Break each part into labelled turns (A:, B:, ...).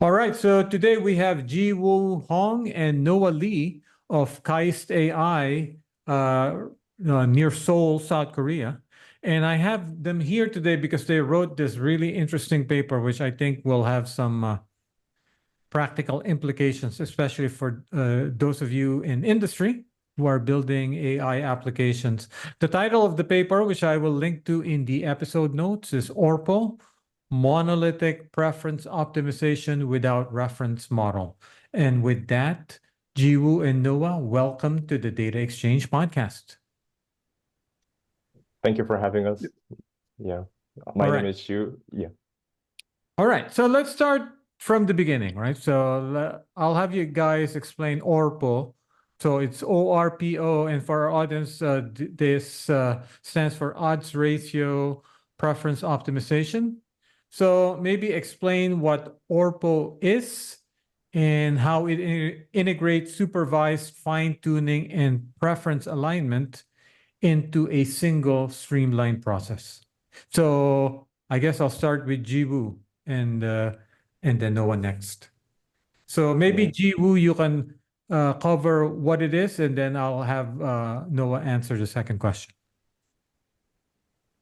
A: All right, so today we have Jiwoo Hong and Noah Lee of KAIST AI near Seoul, South Korea. And I have them here today because they wrote this really interesting paper, which I think will have some practical implications, especially for those of you in industry who are building AI applications. The title of the paper, which I will link to in the episode notes, is ORPO, Monolithic Preference Optimization Without Reference Model. And with that, Jiwoo and Noah, welcome to the Data Exchange podcast.
B: Thank you for having us. Yeah, my name is Jiwoo. Yeah.
A: All right, so let's start from the beginning, right? So I'll have you guys explain ORPO. So it's ORPO, and for our audience, this stands for Odds Ratio Preference Optimization. So maybe explain what ORPO is and how it integrates supervised fine-tuning and preference alignment into a single streamlined process. So I guess I'll start with Jiwoo and then Noah next. So maybe Jiwoo, you can cover what it is, and then I'll have Noah answer the second question.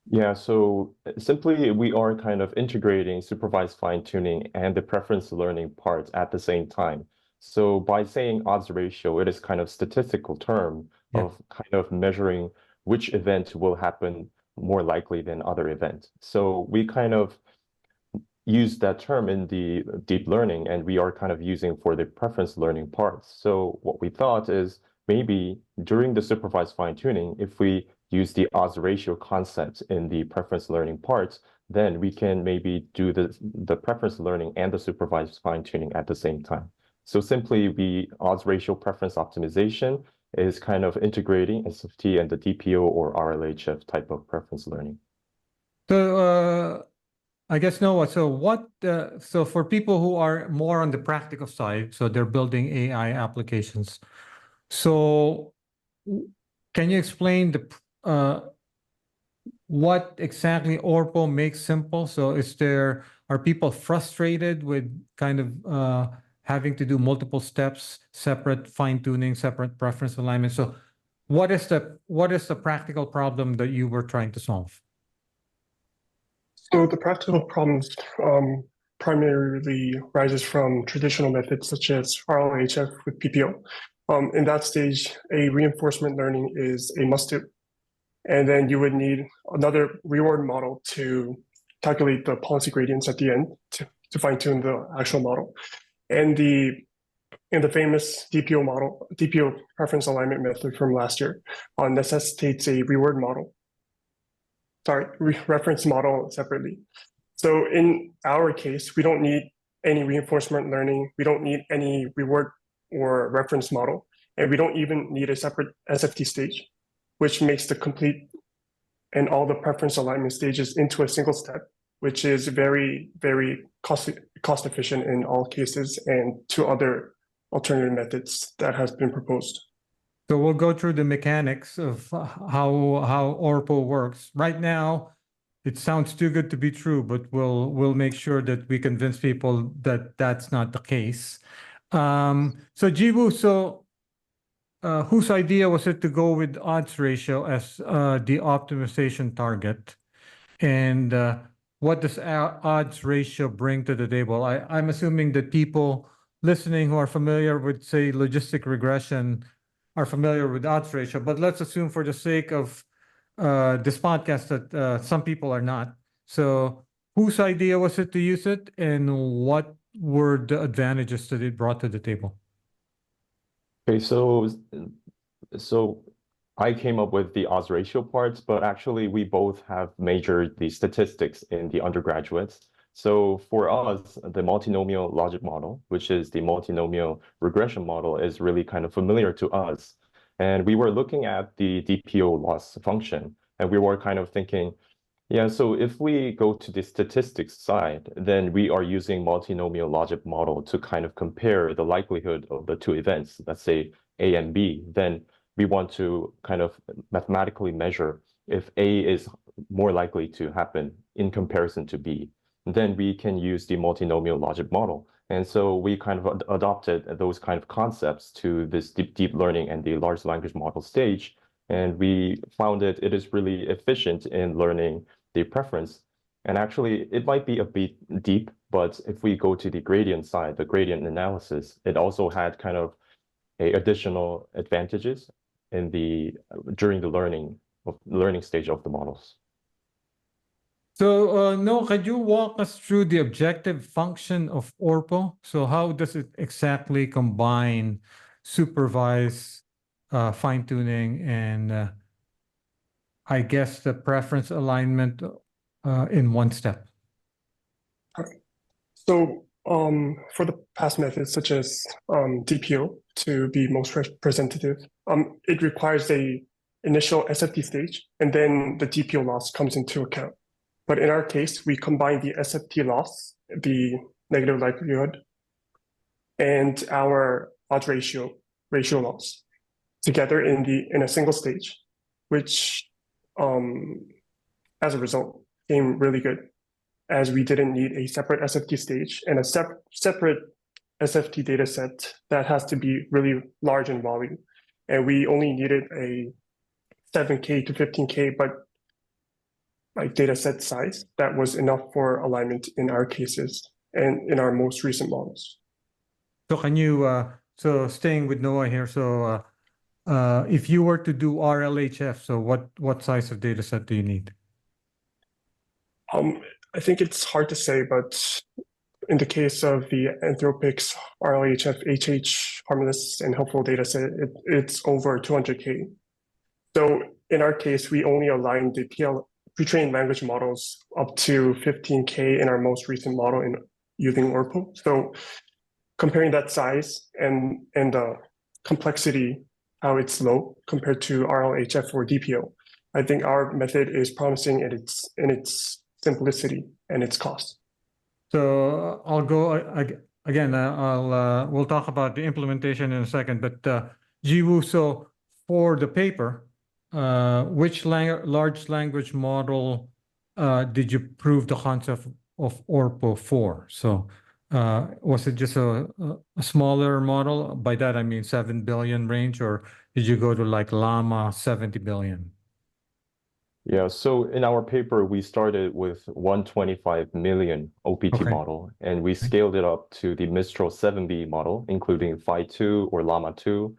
B: Yeah, so simply we are kind of integrating supervised fine-tuning and the preference learning parts at the same time. So by saying odds ratio, it is kind of statistical term of kind of measuring which event will happen more likely than other event. So we kind of use that term in the deep learning, and we are kind of using for the preference learning parts. So what we thought is maybe during the supervised fine-tuning, if we use the odds ratio concept in the preference learning parts, then we can maybe do the preference learning and the supervised fine-tuning at the same time. So simply the odds ratio preference optimization is kind of integrating SFT and the DPO or RLHF type of preference learning.
A: So I guess Noah, so for people who are more on the practical side, so they're building AI applications. So can you explain what exactly ORPO makes simple? So are people frustrated with kind of having to do multiple steps, separate fine-tuning, separate preference alignment? So what is the practical problem that you were trying to solve?
C: So the practical problems primarily rises from traditional methods such as RLHF with PPO. In that stage, a reinforcement learning is a must-do. And then you would need another reward model to calculate the policy gradients at the end to fine-tune the actual model. And the famous DPO preference alignment method from last year necessitates a reference model separately. So in our case, we don't need any reinforcement learning. We don't need any reward or reference model. And we don't even need a separate SFT stage, which makes the complete and all the preference alignment stages into a single step, which is very, very cost efficient in all cases and to other alternative methods that has been proposed.
A: So we'll go through the mechanics of how ORPO works. Right now, it sounds too good to be true, but we'll make sure that we convince people that that's not the case. So Jiwoo, whose idea was it to go with odds ratio as the optimization target? And what does odds ratio bring to the table? I'm assuming that people listening who are familiar with, say, logistic regression are familiar with odds ratio, but let's assume for the sake of this podcast that some people are not. So whose idea was it to use it, and what were the advantages that it brought to the table?
B: Okay, so I came up with the odds ratio parts, but actually we both have majored the statistics in the undergraduates. So for us, the multinomial logic model, which is the multinomial regression model, is really kind of familiar to us. And we were looking at the DPO loss function, and we were kind of thinking, yeah, so if we go to the statistics side, then we are using multinomial logic model to kind of compare the likelihood of the two events, let's say A and B. Then we want to kind of mathematically measure if A is more likely to happen in comparison to B. Then we can use the multinomial logic model. And so we kind of adopted those kind of concepts to this deep learning and the large language model stage. And we found it is really efficient in learning the preference. And actually, it might be a bit deep, but if we go to the gradient side, the gradient analysis, it also had kind of additional advantages in during the learning stage of the models.
A: So, Noah, could you walk us through the objective function of ORPO? So how does it exactly combine supervised fine-tuning and I guess the preference alignment in one step?
C: So for the past methods such as DPO to be most representative, it requires a initial SFT stage and then the DPO loss comes into account. But in our case, we combine the SFT loss, the negative likelihood, and our odds ratio loss together in a single stage, which as a result came really good, as we didn't need a separate SFT stage and a separate SFT data set that has to be really large in volume. And we only needed a 7K to 15K, but like data set size that was enough for alignment in our cases and in our most recent models.
A: So can you, so staying with Noah here, so if you were to do RLHF, so what size of data set do you need?
C: I think it's hard to say, but in the case of the Anthropics, RLHF, HH, harmless, and helpful data set, it's over 200K. So in our case, we only aligned the pre-trained language models up to 15K in our most recent model in using ORPO. So comparing that size and the complexity, how it's low compared to RLHF or DPO, I think our method is promising in its simplicity and its cost.
A: So I'll go again. We'll talk about the implementation in a second. But Jiwoo, so for the paper, which large language model did you prove the concept of ORPO for? So was it just a smaller model? By that I mean 7 billion range, or did you go to like Llama 70 billion?
B: Yeah, so in our paper, we started with 125 million OPT model, and we scaled it up to the Mistral 7B model, including Phi2 or Llama 2.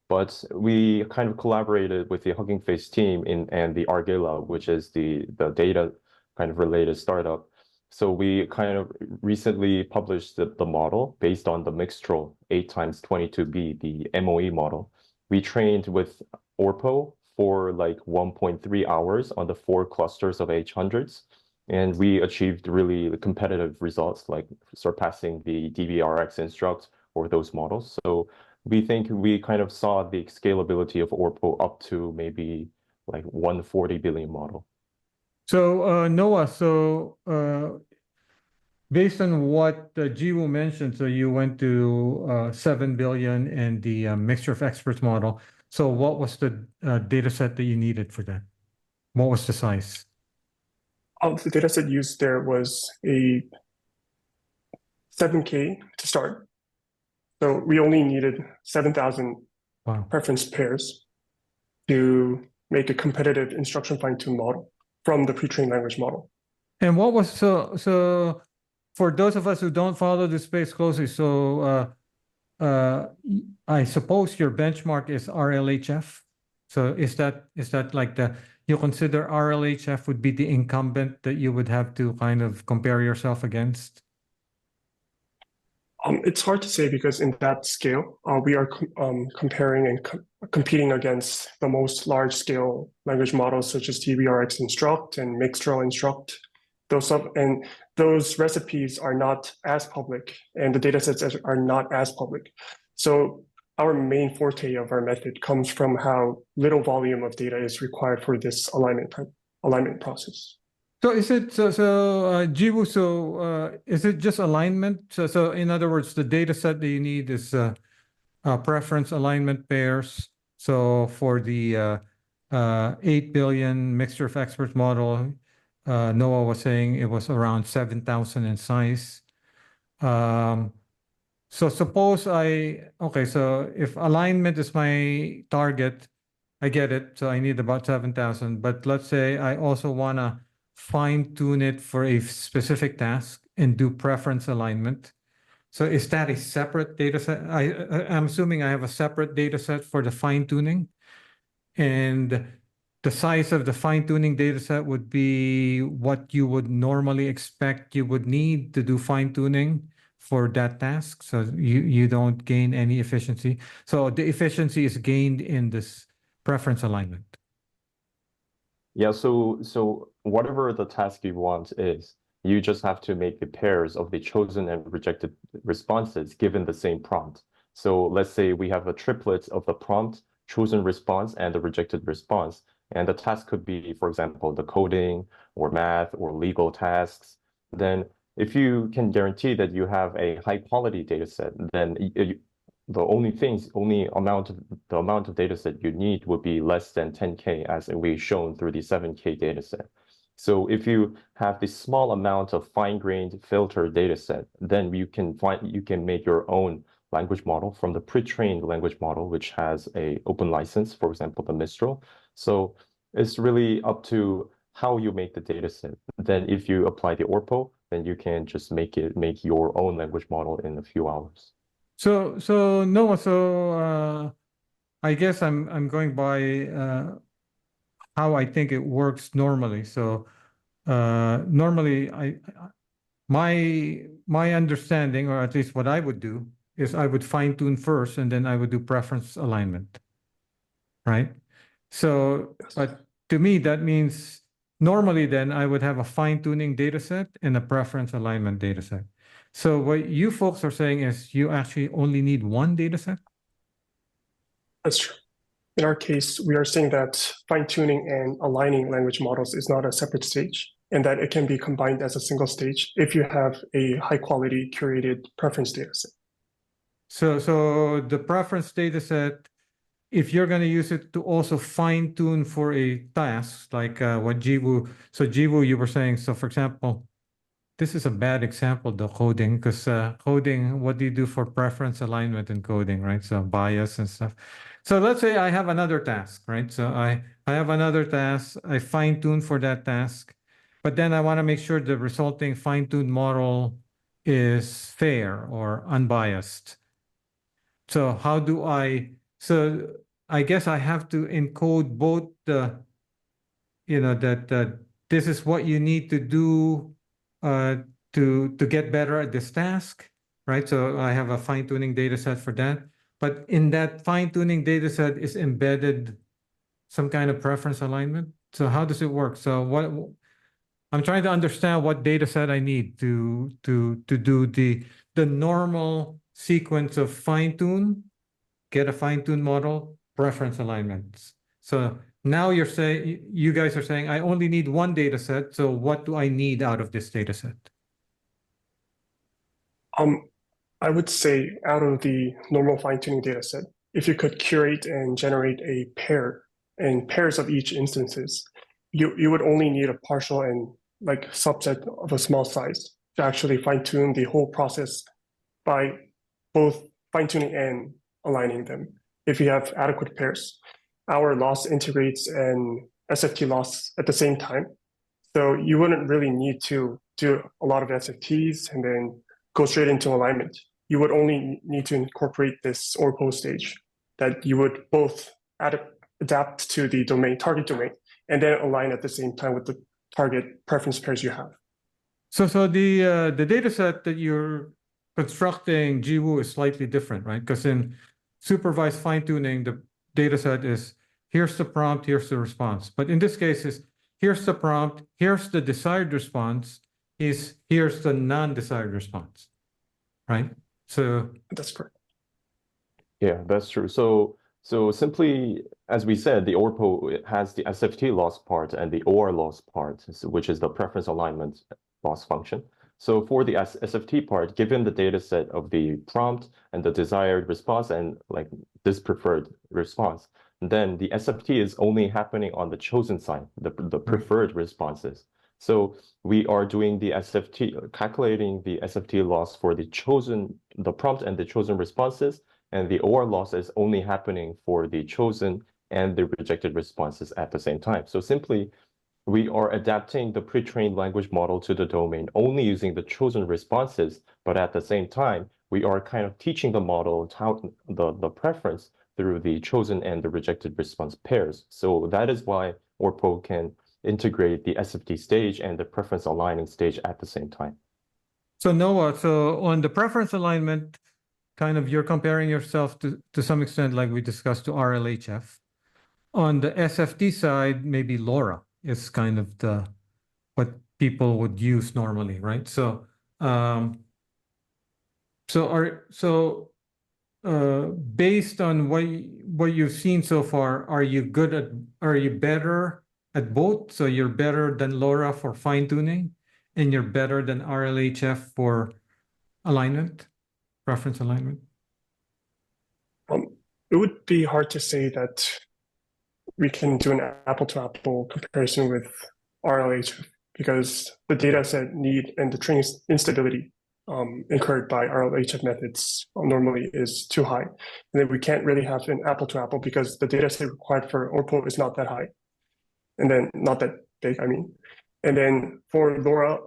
B: But we kind of collaborated with the Hugging Face team and the Argilla, which is the data kind of related startup. So we kind of recently published the model based on the Mistral 8x22B, the MOE model. We trained with ORPO for like 1.3 hours on the 4 clusters of H100s. And we achieved really competitive results, like surpassing the DBRX instruct or those models. So we think we kind of saw the scalability of ORPO up to maybe like 140 billion model.
A: So Noah, so based on what Jiwoo mentioned, so you went to 7 billion and the mixture of experts model. So what was the data set that you needed for that? What was the size?
C: The data set used there was a 7K to start. So we only needed 7,000 preference pairs to make a competitive instruction fine-tuned model from the pre-trained language model.
A: And what was, so for those of us who don't follow the space closely, so I suppose your benchmark is RLHF. So is that like you consider RLHF would be the incumbent that you would have to kind of compare yourself against?
C: It's hard to say because in that scale, we are comparing and competing against the most large-scale language models such as DBRX Instruct and Mixtral Instruct. Those recipes are not as public, and the datasets are not as public. So our main forte of our method comes from how little volume of data is required for this alignment process.
A: So is it Jiwoo? So is it just alignment? So in other words, the data set that you need is preference alignment pairs. So for the 8 billion mixture of experts model, Noah was saying it was around 7,000 in size. So suppose okay, so if alignment is my target, I get it. So I need about 7,000. But let's say I also want to fine tune it for a specific task and do preference alignment. So is that a separate data set? I'm assuming I have a separate data set for the fine tuning. And the size of the fine tuning data set would be what you would normally expect you would need to do fine tuning for that task. So you don't gain any efficiency. So the efficiency is gained in this preference alignment.
B: Yeah, so whatever the task you want is, you just have to make the pairs of the chosen and rejected responses given the same prompt. So let's say we have a triplet of the prompt, chosen response, and the rejected response. And the task could be, for example, the coding or math or legal tasks. Then if you can guarantee that you have a high quality data set, then the only amount of data set you need would be less than 10K, as we shown through the 7K data set. So if you have this small amount of fine-grained filter data set, then you can make your own language model from the pre-trained language model, which has a open license, for example, the Mistral. So it's really up to how you make the data set. Then if you apply the ORPO, then you can just make your own language model in a few hours.
A: So Noah, I guess I'm going by how I think it works normally. So normally my understanding, or at least what I would do, is I would fine tune first and then I would do preference alignment. Right? So, but to me, that means normally then I would have a fine tuning data set and a preference alignment data set. So what you folks are saying is you actually only need one data set?
C: That's true. In our case, we are saying that fine-tuning and aligning language models is not a separate stage, and that it can be combined as a single stage if you have a high-quality curated preference data set.
A: So the preference data set, if you're going to use it to also fine tune for a task, like what Jiwoo, so Jiwoo, you were saying, so for example, this is a bad example, the coding, because coding, what do you do for preference alignment in coding, right? So bias and stuff. So let's say I have another task, right? So I have another task, I fine tune for that task, but then I want to make sure the resulting fine tuned model is fair or unbiased. So how do so I guess I have to encode both the, that this is what you need to do to get better at this task, right? So I have a fine-tuning data set for that. But in that fine-tuning data set is embedded some kind of preference alignment. So how does it work? So I'm trying to understand what data set I need to do the normal sequence of fine-tune, get a fine-tuned model, preference alignments. So now you guys are saying I only need one data set. So what do I need out of this data set?
C: I would say out of the normal fine-tuning data set, if you could curate and generate a pair and pairs of each instances, you would only need a partial and like subset of a small size to actually fine-tune the whole process by both fine-tuning and aligning them. If you have adequate pairs, our loss integrates and SFT loss at the same time. So you wouldn't really need to do a lot of SFTs and then go straight into alignment. You would only need to incorporate this ORPO stage that you would both adapt to the target domain, and then align at the same time with the target preference pairs you have.
A: So the data set that you're constructing, Jiwoo, is slightly different, right? Because in supervised fine-tuning, the data set is here's the prompt, here's the response. But in this case, is here's the prompt, here's the desired response, here's the non-desired response, right? So
C: that's correct.
B: Yeah, that's true. So simply, as we said, the ORPO, it has the SFT loss part and the OR loss part, which is the preference alignment loss function. So for the SFT part, given the data set of the prompt and the desired response and like this preferred response, then the SFT is only happening on the chosen side, the preferred responses. So we are doing the SFT, calculating the SFT loss for the prompt and the chosen responses, and the OR loss is only happening for the chosen and the rejected responses at the same time. So simply, we are adapting the pre-trained language model to the domain only using the chosen responses, but at the same time, we are kind of teaching the model how the preference through the chosen and the rejected response pairs. So that is why ORPO can integrate the SFT stage and the preference aligning stage at the same time.
A: So Noah, so on the preference alignment, kind of you're comparing yourself to some extent, like we discussed, to RLHF. On the SFT side, maybe LoRa is kind of what people would use normally, right? So based on what you've seen so far, are you better at both? So you're better than LoRa for fine tuning, and you're better than RLHF for alignment, preference alignment?
C: It would be hard to say that we can do an apple-to-apple comparison with RLHF because the dataset need and the training instability incurred by RLHF methods normally is too high. And then we can't really have an apple-to-apple because the dataset required for ORPO is not that high. And then not that big, I mean. And then for LoRa,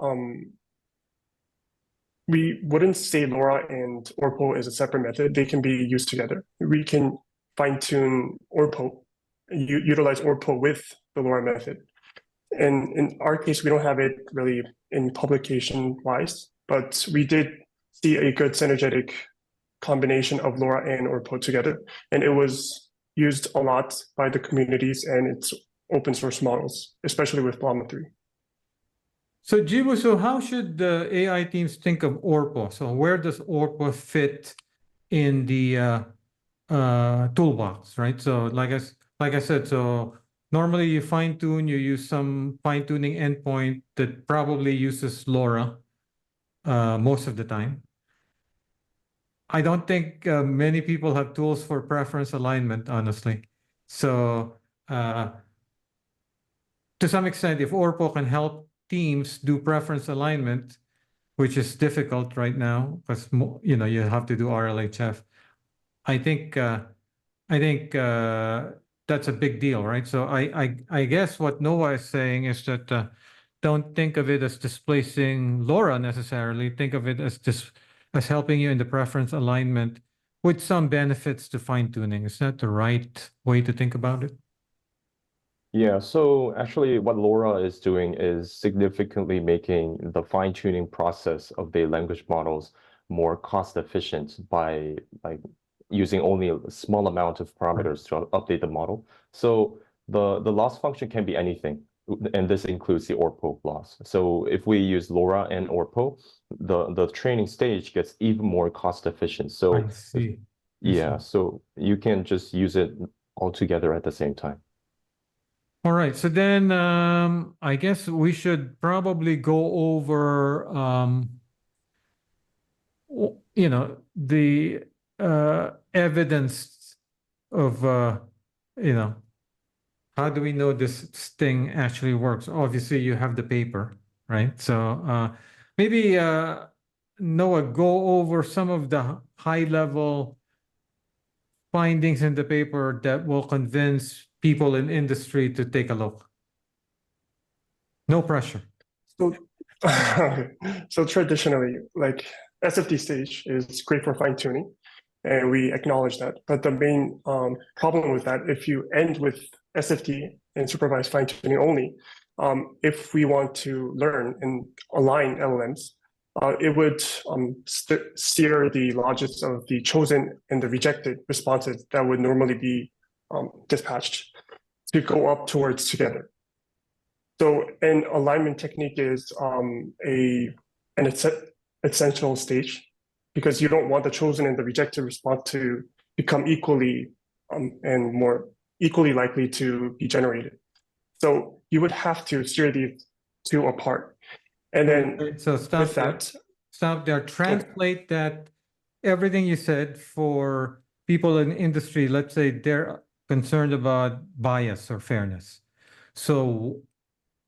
C: we wouldn't say LoRa and ORPO is a separate method. They can be used together. We can fine-tune ORPO, utilize ORPO with the LoRa method. And in our case, we don't have it really in publication-wise, but we did see a good synergetic combination of LoRa and ORPO together. And it was used a lot by the communities and its open source models, especially with Llama 3.
A: So Jiwoo, so how should the AI teams think of ORPO? So where does ORPO fit in the toolbox, right? So like I said, so normally you fine tune, you use some fine tuning endpoint that probably uses LoRa most of the time. I don't think many people have tools for preference alignment, honestly. So to some extent, if ORPO can help teams do preference alignment, which is difficult right now because you have to do RLHF. I think that's a big deal, right? So I guess what Noah is saying is that don't think of it as displacing LoRa necessarily. Think of it as helping you in the preference alignment with some benefits to fine tuning. Is that the right way to think about it?
B: Yeah, so actually what LoRa is doing is significantly making the fine-tuning process of the language models more cost efficient by using only a small amount of parameters to update the model. So the loss function can be anything, and this includes the ORPO loss. So if we use LoRa and ORPO, the training stage gets even more cost efficient. So
A: I see.
B: yeah, so you can just use it all together at the same time.
A: All right, so then I guess we should probably go over, the evidence of, how do we know this thing actually works? Obviously, you have the paper, right? So maybe Noah, go over some of the high-level findings in the paper that will convince people in industry to take a look. No pressure.
C: So, so traditionally, like SFT stage is great for fine tuning, and we acknowledge that. But the main problem with that, if you end with SFT and supervised fine tuning only, if we want to learn and align LLMs, it would steer the logics of the chosen and the rejected responses that would normally be dispatched to go up towards together. So an alignment technique is an essential stage because you don't want the chosen and the rejected response to become equally and more equally likely to be generated. So you would have to steer these two apart. And then
A: So stop there. Translate that everything you said for people in industry. Let's say they're concerned about bias or fairness. So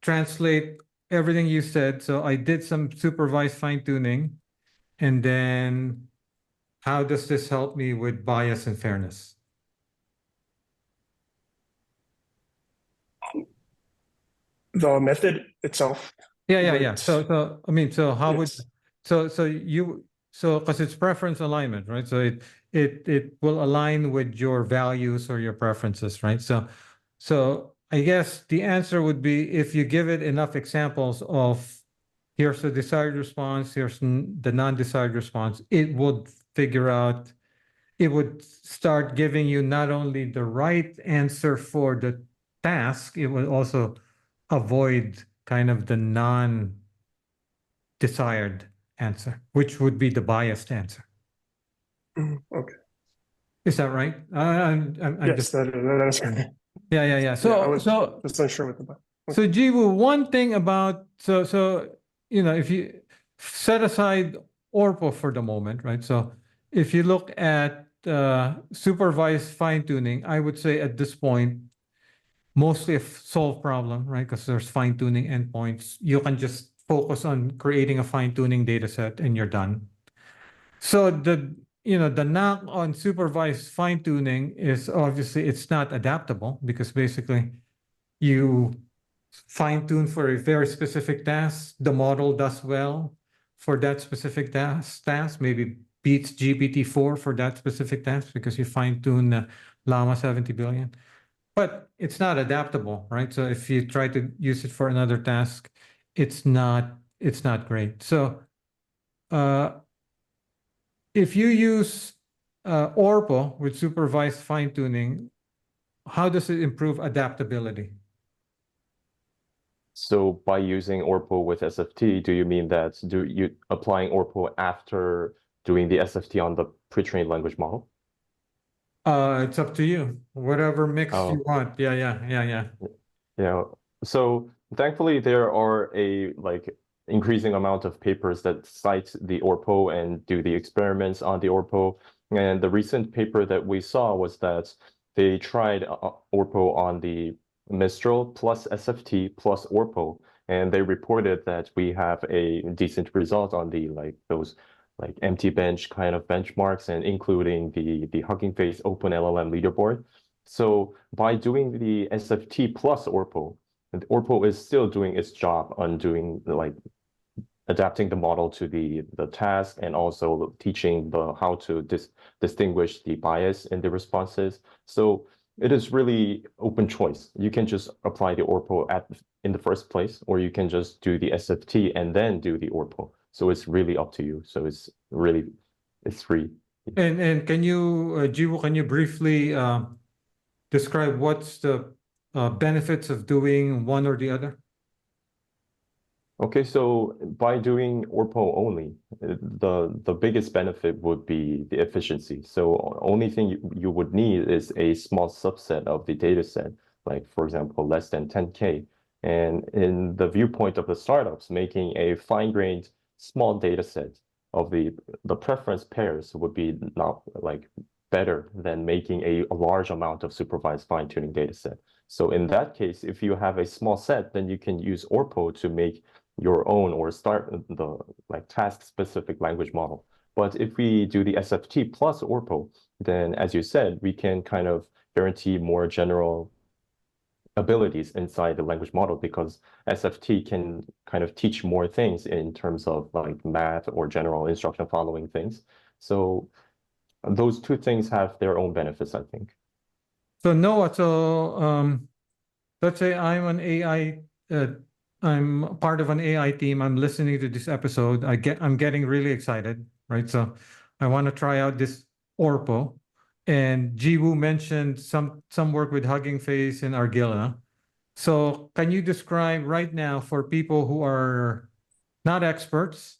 A: translate everything you said. So I did some supervised fine tuning. And then how does this help me with bias and fairness?
C: The method itself.
A: Yeah.
C: Would-
A: So I mean, so how would
C: Yes.
A: because it's preference alignment, right? So it will align with your values or your preferences, right? So I guess the answer would be if you give it enough examples of here's the desired response, here's the non-desired response, it would figure out, it would start giving you not only the right answer for the task, it would also avoid kind of the non-desired answer, which would be the biased answer.
C: Okay.
A: Is that right? I'm
C: Yes,
A: just,
C: that is correct.
A: yeah.
C: Yeah, I
A: So,
C: was just unsure with the button.
A: so Jiwoo, one thing about, if you set aside ORPO for the moment, right? So if you look at supervised fine tuning, I would say at this point, mostly a solved problem, right? Because there's fine tuning endpoints. You can just focus on creating a fine tuning data set and you're done. So the knock on supervised fine tuning is obviously it's not adaptable because basically you fine tune for a very specific task. The model does well for that specific task, maybe beats GPT-4 for that specific task because you fine tune Llama 70 billion. But it's not adaptable, right? So if you try to use it for another task, it's not great. So if you use ORPO with supervised fine tuning, how does it improve adaptability?
B: So by using ORPO with SFT, do you mean that you applying ORPO after doing the SFT on the pre-trained language model?
A: It's up to you. Whatever mix you want. Yeah.
B: Yeah. So thankfully there are a increasing amount of papers that cite the ORPO and do the experiments on the ORPO. And the recent paper that we saw was that they tried ORPO on the Mistral plus SFT plus ORPO, and they reported that we have a decent result on the those empty bench kind of benchmarks, and including the Hugging Face Open LLM leaderboard. So by doing the SFT plus ORPO, and ORPO is still doing its job on doing adapting the model to the task and also teaching how to distinguish the bias in the responses. So it is really open choice. You can just apply the ORPO in the first place, or you can just do the SFT and then do the ORPO. So it's really up to you. So it's free.
A: And can you, Jiwoo, can you briefly describe what's the benefits of doing one or the other?
B: Okay, so by doing ORPO only, the biggest benefit would be the efficiency. So only thing you would need is a small subset of the data set, like for example, less than 10K. And in the viewpoint of the startups, making a fine-grained small data set of the preference pairs would be not better than making a large amount of supervised fine-tuning data set. So in that case, if you have a small set, then you can use ORPO to make your own or start the task-specific language model. But if we do the SFT plus ORPO, then as you said, we can kind of guarantee more general abilities inside the language model, because SFT can kind of teach more things in terms of math or general instruction following things. So those two things have their own benefits, I think.
A: So Noah, let's say I'm an AI, I'm part of an AI team. I'm listening to this episode. I'm getting really excited, right? So I want to try out this ORPO. And Jiwoo mentioned some work with Hugging Face and Argilla. So can you describe right now for people who are not experts,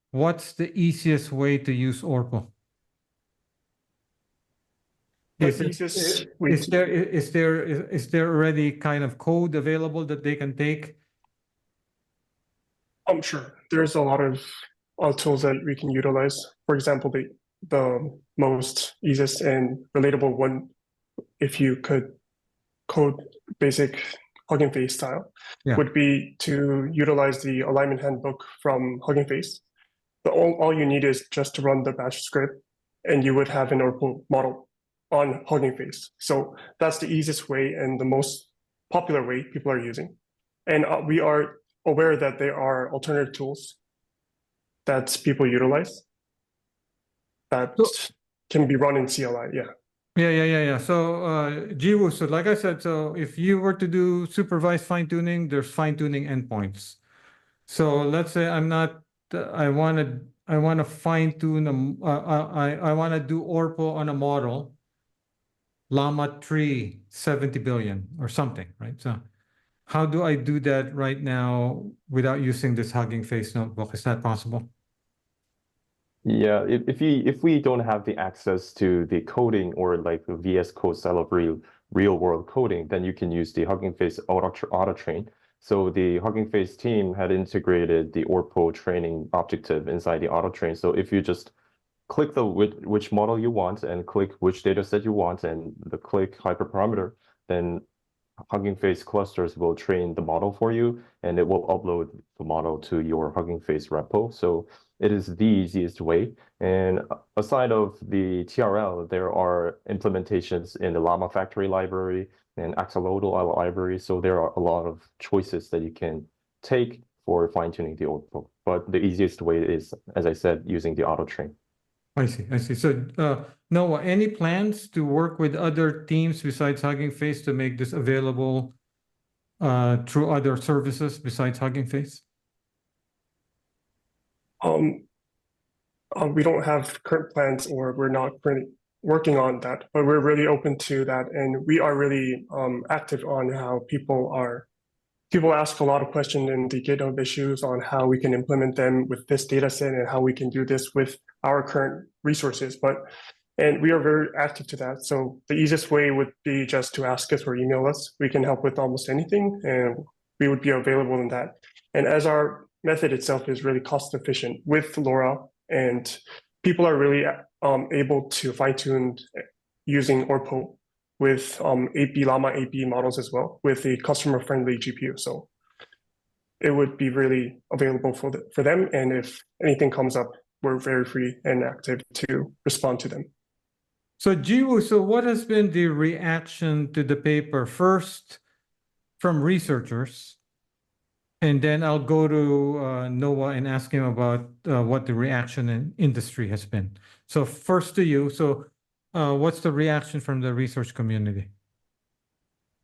A: what's the easiest way to use ORPO? Is there already kind of code available that they can take?
C: Sure. There's a lot of tools that we can utilize. For example, the most easiest and relatable one, if you could code basic Hugging Face style
A: Yeah.
C: would be to utilize the alignment handbook from Hugging Face. But all you need is just to run the bash script, and you would have an ORPO model on Hugging Face. So that's the easiest way and the most popular way people are using. And we are aware that there are alternative tools that people utilize that can be run in CLI. Yeah.
A: Yeah. So, Jiwoo, so like I said, so if you were to do supervised fine tuning, there's fine tuning endpoints. So let's say I'm not, I want to fine tune, I want to do ORPO on a model, Llama 3, 70 billion or something, right? So how do I do that right now without using this Hugging Face notebook? Is that possible?
B: Yeah, if we don't have the access to the coding or like the VS Code style of real world coding, then you can use the Hugging Face auto train. So the Hugging Face team had integrated the ORPO training objective inside the auto train. So if you just click the which model you want and click which data set you want and the click hyperparameter, then Hugging Face clusters will train the model for you, and it will upload the model to your Hugging Face repo. So it is the easiest way. And aside of the TRL, there are implementations in the Llama Factory library and Axolotl library. So there are a lot of choices that you can take for fine-tuning the ORPO. But the easiest way is, as I said, using the auto train.
A: I see. So, Noah, any plans to work with other teams besides Hugging Face to make this available through other services besides Hugging Face?
C: We don't have current plans, or we're not really working on that, but we're really open to that, and we are really active on how people ask a lot of questions in the GitHub issues on how we can implement them with this data set and how we can do this with our current resources. And we are very active to that. So the easiest way would be just to ask us or email us. We can help with almost anything, and we would be available in that. And as our method itself is really cost efficient with LoRa, and people are really able to fine tune using ORPO with Llama AP models as well, with a customer-friendly GPU. So it would be really available for them. And if anything comes up, we're very free and active to respond to them.
A: So, Jiwoo, so what has been the reaction to the paper? First, from researchers, and then I'll go to Noah and ask him about what the reaction in industry has been. So first to you. So what's the reaction from the research community?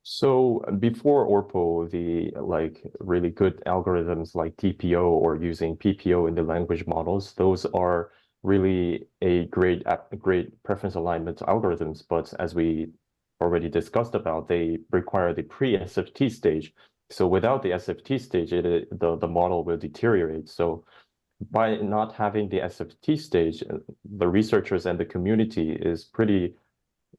B: So before ORPO, the like really good algorithms like TPO or using PPO in the language models, those are really a great preference alignment algorithms. But as we already discussed about, they require the pre-SFT stage. So without the SFT stage, the model will deteriorate. So by not having the SFT stage, the researchers and the community is pretty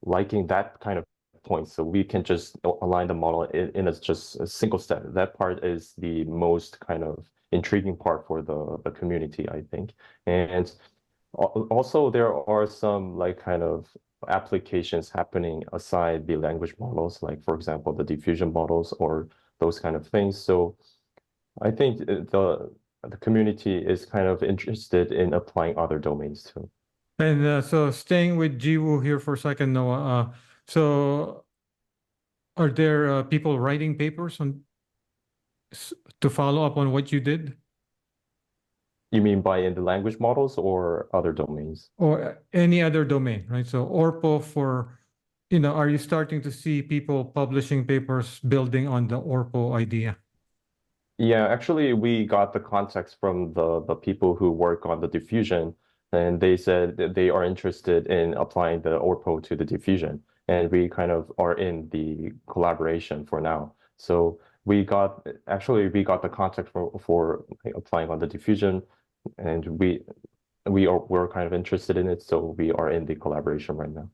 B: liking that kind of point. So we can just align the model in just a single step. That part is the most kind of intriguing part for the community, I think. And also there are some like kind of applications happening aside the language models, like for example, the diffusion models or those kind of things. So I think the community is kind of interested in applying other domains too.
A: And so staying with Jiwoo here for a second, Noah. So are there people writing papers on to follow up on what you did?
B: You mean by in the language models or other domains?
A: Or any other domain, right? So ORPO for, are you starting to see people publishing papers building on the ORPO idea?
B: Yeah, actually, we got the context from the people who work on the diffusion, and they said that they are interested in applying the ORPO to the diffusion, and we kind of are in the collaboration for now. So we got the context for applying on the diffusion, and we're kind of interested in it, so we are in the collaboration right now.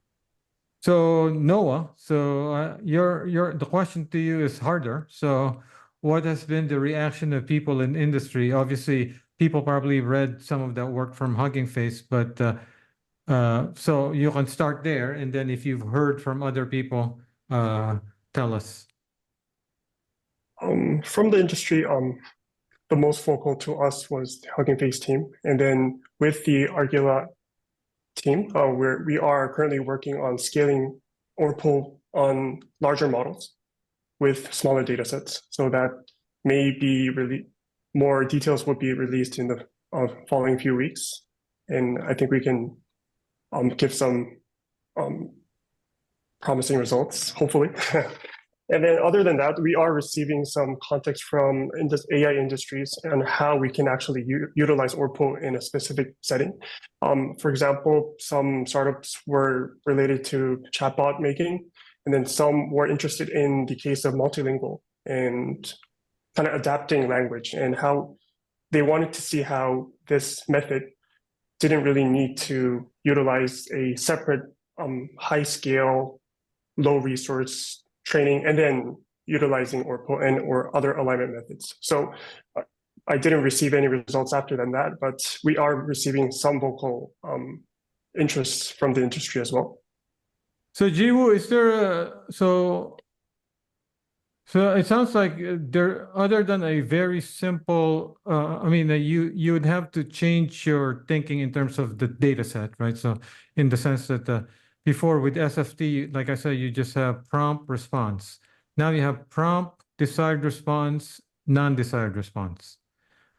A: So Noah, so the question to you is harder. So what has been the reaction of people in industry? Obviously, people probably read some of that work from Hugging Face, but so you can start there, and then if you've heard from other people, tell us.
C: From the industry, the most focal to us was the Hugging Face team. And then with the Argila team, we are currently working on scaling ORPO on larger models with smaller data sets. So that may be really more details will be released in the following few weeks. And I think we can give some promising results, hopefully. And then other than that, we are receiving some context from AI industries and how we can actually utilize ORPO in a specific setting. For example, some startups were related to chatbot making, and then some were interested in the case of multilingual and kind of adapting language, and how they wanted to see how this method didn't really need to utilize a separate high scale, low resource training and then utilizing ORPO and or other alignment methods. So I didn't receive any results after than that, but we are receiving some vocal interests from the industry as well.
A: So Jiwoo, is there so it sounds like there, other than a very simple, I mean, you would have to change your thinking in terms of the data set, right? So in the sense that before with SFT, like I said, you just have prompt response. Now you have prompt, desired response, non-desired response,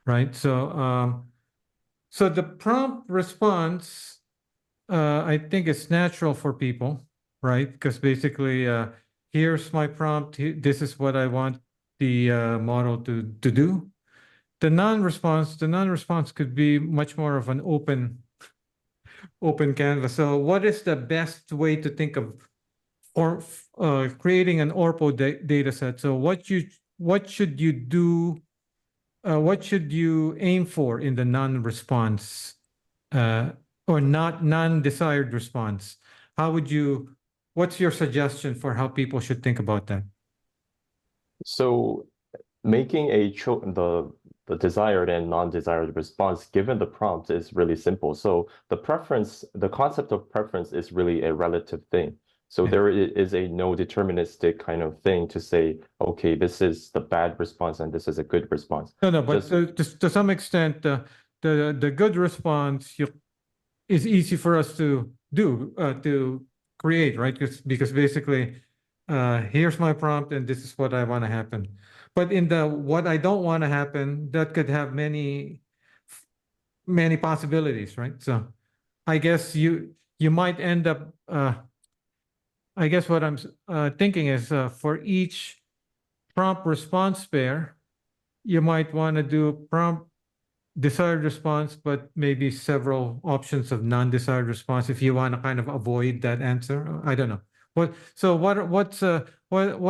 A: right? So so the prompt response, I think it's natural for people, right? Because basically, here's my prompt. This is what I want the model to do. The non-response could be much more of an open canvas. So what is the best way to think of creating an ORPO data set? So what should you do? What should you aim for in the non-response or non-desired response? What's your suggestion for how people should think about that?
B: So making the desired and non-desired response given the prompt is really simple. So the concept of preference is really a relative thing. So there is a no deterministic kind of thing to say, okay, this is the bad response and this is a good response.
A: No, but to some extent, the good response is easy for us to do, to create, right? Because basically, here's my prompt and this is what I want to happen. But in the what I don't want to happen, that could have many possibilities, right? So I guess you might end up, I guess what I'm thinking is for each prompt response pair, you might want to do prompt desired response, but maybe several options of non-desired response if you want to kind of avoid that answer. I don't know. What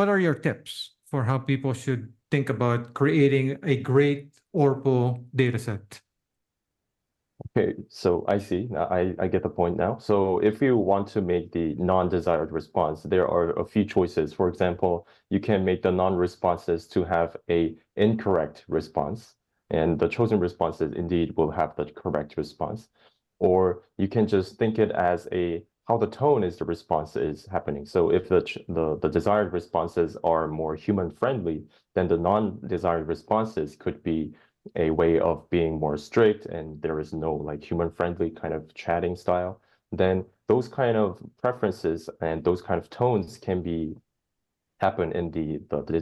A: are your tips for how people should think about creating a great ORPO dataset?
B: Okay, so I see. I get the point now. So if you want to make the non-desired response, there are a few choices. For example, you can make the non-responses to have a incorrect response, and the chosen responses indeed will have the correct response. Or you can just think it as how the tone is the response is happening. So if the desired responses are more human-friendly, then the non-desired responses could be a way of being more strict and there is no like human-friendly kind of chatting style, then those kind of preferences and those kind of tones can happen in the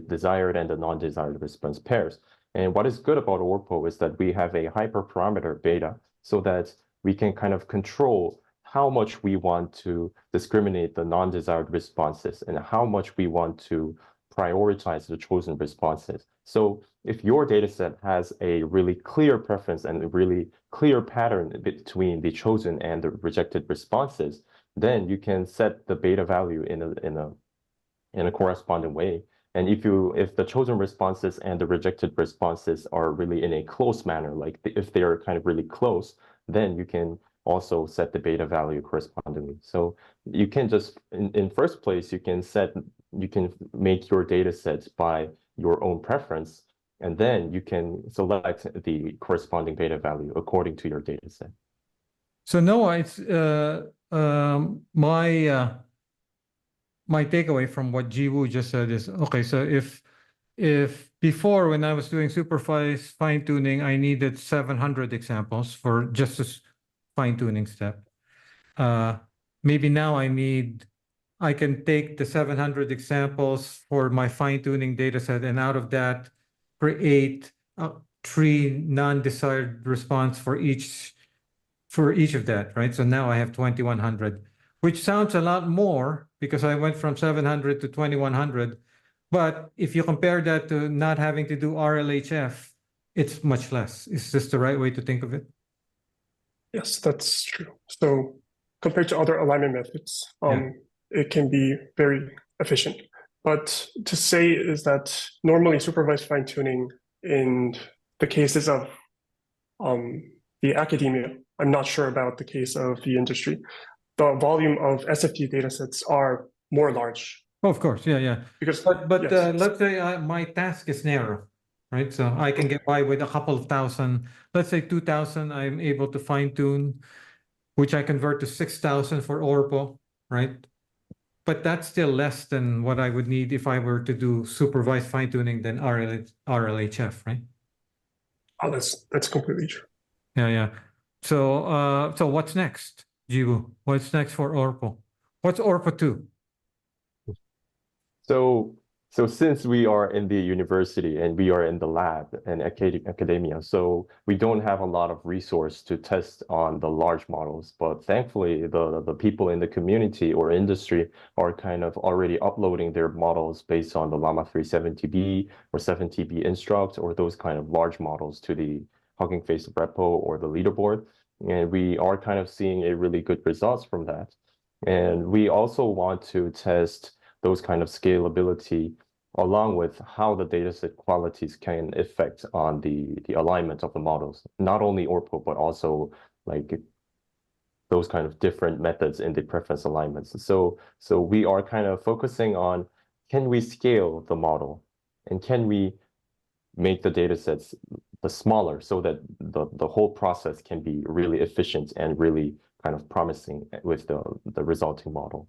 B: desired and the non-desired response pairs. And what is good about ORPO is that we have a hyperparameter beta so that we can kind of control how much we want to discriminate the non-desired responses and how much we want to prioritize the chosen responses. So if your dataset has a really clear preference and a really clear pattern between the chosen and the rejected responses, then you can set the beta value in a corresponding way. And if the chosen responses and the rejected responses are really in a close manner, like if they are kind of really close, then you can also set the beta value correspondingly. So you can just, in first place, you can make your data sets by your own preference, and then you can select the corresponding beta value according to your data set.
A: So Noah, it's my takeaway from what Jiwoo just said is, okay, so if before when I was doing supervised fine tuning, I needed 700 examples for just a fine tuning step. Maybe now I can take the 700 examples for my fine tuning data set, and out of that create 3 non-desired response for each of that, right? So now I have 2100, which sounds a lot more because I went from 700 to 2100. But if you compare that to not having to do RLHF, it's much less. Is this the right way to think of it?
C: Yes, that's true. So compared to other alignment methods, it can be very efficient. But to say is that normally supervised fine tuning in the cases of the academia, I'm not sure about the case of the industry. The volume of SFT datasets are more large.
A: Oh, of course, yeah.
C: Because
A: But
C: yes.
A: let's say my task is narrow, right? So I can get by with a couple of thousand. Let's say 2,000. I'm able to fine tune, which I convert to 6,000 for ORPO, right? But that's still less than what I would need if I were to do supervised fine tuning than RLHF, right?
C: Oh, that's completely true.
A: Yeah. So what's next, Jiwoo? What's next for ORPO? What's ORPO 2?
B: So since we are in the university and we are in the lab and academia, so we don't have a lot of resource to test on the large models. But thankfully, the people in the community or industry are kind of already uploading their models based on the Llama 3 70B or 7TB Instruct or those kind of large models to the Hugging Face repo or the leaderboard. And we are kind of seeing a really good results from that. And we also want to test those kind of scalability along with how the dataset qualities can affect on the alignment of the models, not only ORPO, but also like those kind of different methods in the preference alignments. So we are kind of focusing on, can we scale the model and can we make the datasets smaller so that the whole process can be really efficient and really kind of promising with the resulting model.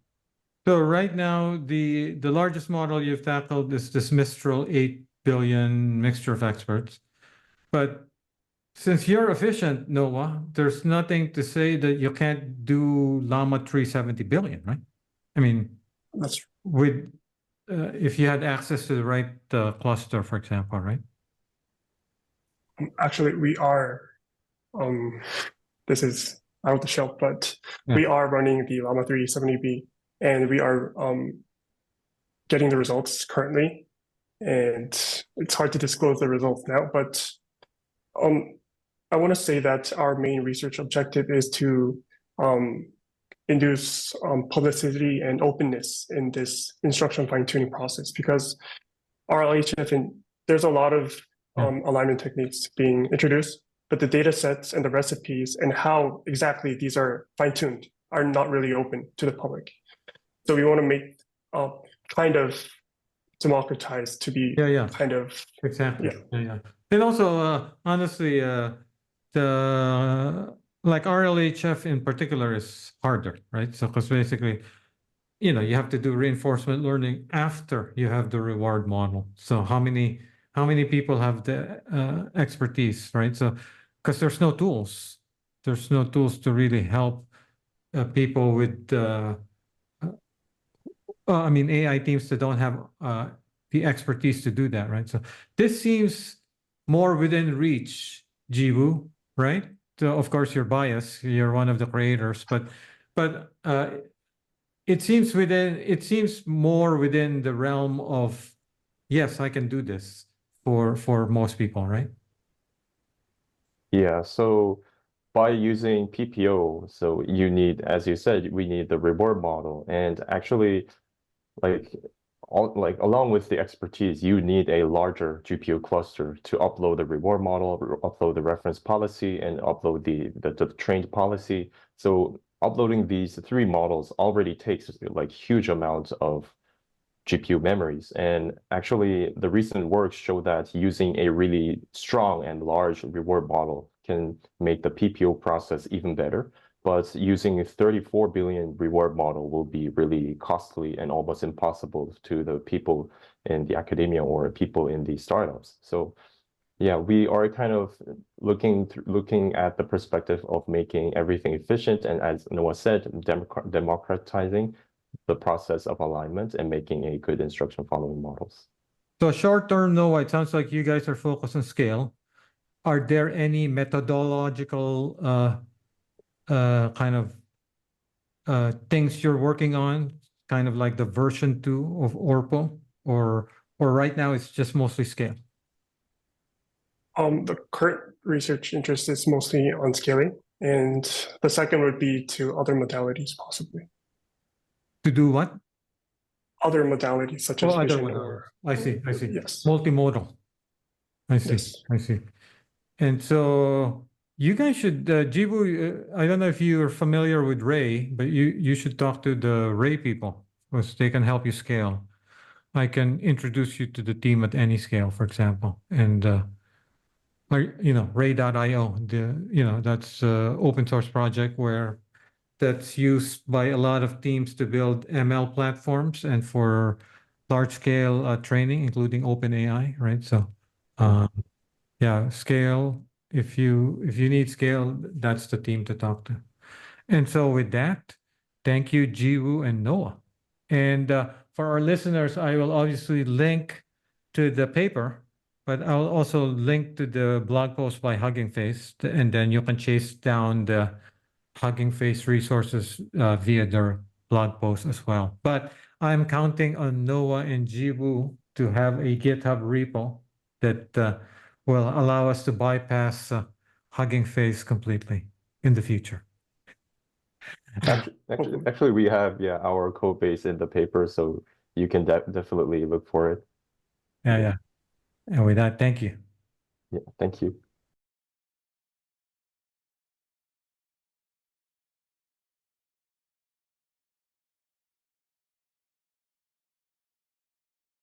A: So right now, the largest model you've tackled is this Mistral 8 billion mixture of experts. But since you're efficient, Noah, there's nothing to say that you can't do Llama 370 billion, right? I mean,
C: That's true.
A: with if you had access to the right cluster, for example, right?
C: Actually, we are, this is out of the shelf, but we are running the Llama 3 70B, and we are getting the results currently. And it's hard to disclose the results now, but I want to say that our main research objective is to induce publicity and openness in this instruction fine-tuning process, because RLHF, and there's a lot of alignment techniques being introduced, but the data sets and the recipes and how exactly these are fine-tuned are not really open to the public. So we want to make kind of democratized to be kind of
A: exactly. Yeah. And also, honestly, the like RLHF in particular is harder, right? So because basically, you have to do reinforcement learning after you have the reward model. So how many people have the expertise, right? So because there's no tools to really help people with I mean AI teams that don't have the expertise to do that, right? So this seems more within reach, Jiwoo, right? So of course you're biased, you're one of the creators, but it seems more within the realm of, yes, I can do this for most people, right?
B: Yeah, so by using PPO, so you need, as you said, we need the reward model, and actually along with the expertise, you need a larger GPU cluster to upload the reward model, upload the reference policy, and upload the trained policy. So uploading these 3 models already takes like huge amounts of GPU memories. And actually, the recent work show that using a really strong and large reward model can make the PPO process even better. but using a 34 billion reward model will be really costly and almost impossible to the people in the academia or people in the startups. So yeah, we are kind of looking at the perspective of making everything efficient, and as Noah said, democratizing the process of alignment and making a good instruction following models.
A: So short term, no, it sounds like you guys are focused on scale. Are there any methodological kind of things you're working on, kind of like the version 2 of ORPO, or right now it's just mostly scale?
C: The current research interest is mostly on scaling, and the second would be to other modalities, possibly.
A: To do what?
C: Other modalities such as
A: Other
C: vision
A: one.
C: or
A: I see.
C: yes.
A: Multimodal. I see.
C: Yes.
A: I see. And so you guys should, Jiwoo, I don't know if you are familiar with Ray, but you should talk to the Ray people because they can help you scale. I can introduce you to the team at any scale, for example, and Ray.io, that's open source project where that's used by a lot of teams to build ML platforms and for large scale training, including OpenAI, right? So, yeah, scale. If you need scale, that's the team to talk to. And so with that, thank you, Jiwoo and Noah. And for our listeners, I will obviously link to the paper, but I'll also link to the blog post by Hugging Face, and then you can chase down the Hugging Face resources via their blog post as well. But I'm counting on Noah and Jiwoo to have a GitHub repo that will allow us to bypass Hugging Face completely in the future.
B: Actually, we have our code base in the paper, so you can definitely look for it.
A: Yeah. And with that, thank you.
B: Yeah, thank you.